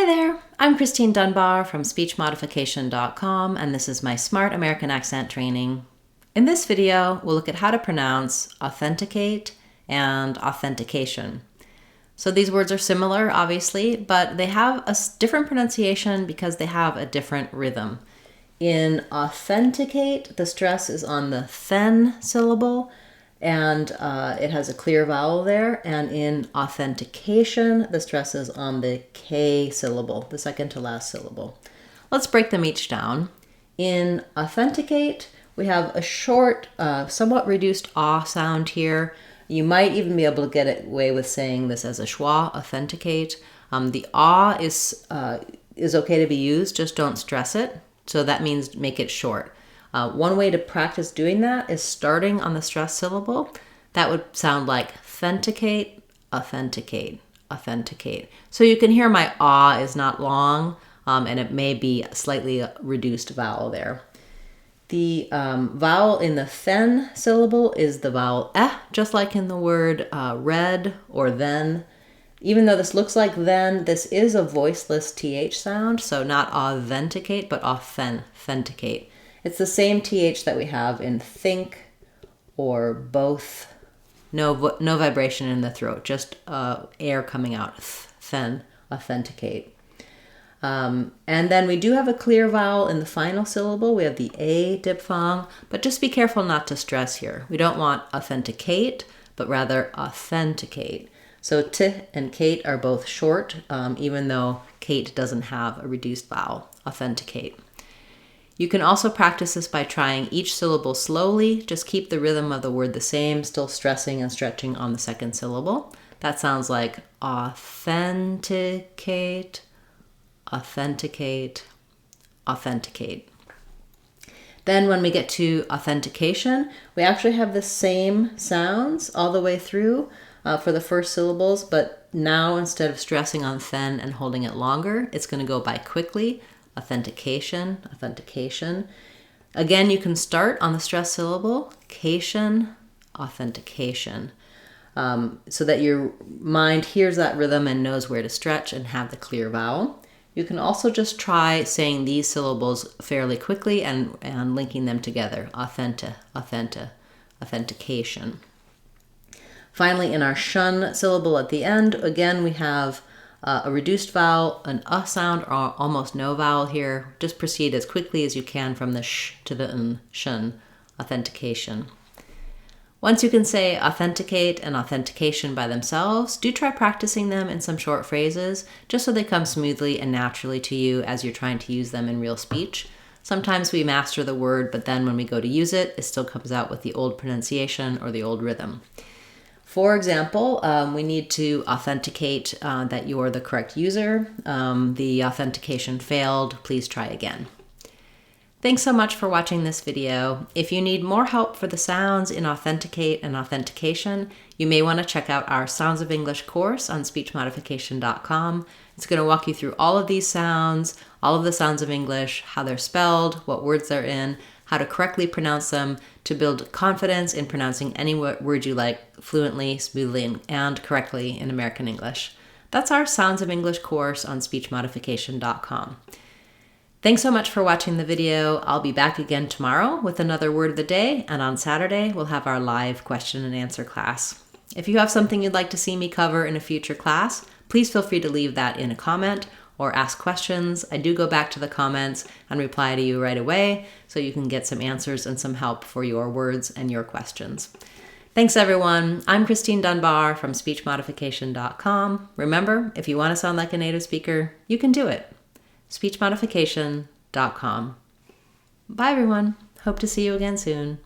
there, I'm Christine Dunbar from SpeechModification.com, and this is my Smart American Accent training. In this video, we'll look at how to pronounce authenticate and authentication. So these words are similar, obviously, but they have a different pronunciation because they have a different rhythm. In authenticate, the stress is on the then syllable, and it has a clear vowel there. And in authentication, the stress is on the K syllable, the second to last syllable. Let's break them each down. In authenticate, we have a short, somewhat reduced ah sound here. You might even be able to get away with saying this as a schwa, authenticate. The ah is okay to be used, just don't stress it. So that means make it short. One way to practice doing that is starting on the stress syllable. That would sound like authenticate, authenticate, authenticate. So you can hear my ah is not long, and it may be a slightly reduced vowel there. The vowel in the then syllable is the vowel eh, just like in the word red or then. Even though this looks like then, this is a voiceless th sound, so not authenticate, but authenticate. It's the same th that we have in think or both. No vibration in the throat, just air coming out. Then, authenticate. And then we do have a clear vowel in the final syllable. We have the a diphthong, but just be careful not to stress here. We don't want authenticate, but rather authenticate. So t and kate are both short, even though kate doesn't have a reduced vowel. Authenticate. You can also practice this by trying each syllable slowly. Just keep the rhythm of the word the same, still stressing and stretching on the second syllable. That sounds like authenticate, authenticate, authenticate. Then when we get to authentication, we actually have the same sounds all the way through for the first syllables, but now instead of stressing on then and holding it longer, it's going to go by quickly. Authentication, authentication. Again, you can start on the stress syllable, cation, authentication, so that your mind hears that rhythm and knows where to stretch and have the clear vowel. You can also just try saying these syllables fairly quickly and linking them together, authentication. Finally, in our shun syllable at the end, again, we have a reduced vowel, an sound, or almost no vowel here. Just proceed as quickly as you can from the sh to the n, shun, authentication. Once you can say authenticate and authentication by themselves, do try practicing them in some short phrases, just so they come smoothly and naturally to you as you're trying to use them in real speech. Sometimes we master the word, but then when we go to use it, it still comes out with the old pronunciation or the old rhythm. For example, we need to authenticate that you're the correct user. The authentication failed. Please try again. Thanks so much for watching this video. If you need more help for the sounds in authenticate and authentication, you may want to check out our Sounds of English course on SpeechModification.com. It's going to walk you through all of these sounds, all of the sounds of English, how they're spelled, what words they're in, how to correctly pronounce them to build confidence in pronouncing any word you like fluently, smoothly, and correctly in American English. That's our Sounds of English course on SpeechModification.com. Thanks so much for watching the video. I'll be back again tomorrow with another word of the day, and on Saturday we'll have our live question and answer class. If you have something you'd like to see me cover in a future class, please feel free to leave that in a comment or ask questions. I do go back to the comments and reply to you right away so you can get some answers and some help for your words and your questions. Thanks everyone. I'm Christine Dunbar from SpeechModification.com. Remember, if you want to sound like a native speaker, you can do it. SpeechModification.com. Bye everyone. Hope to see you again soon.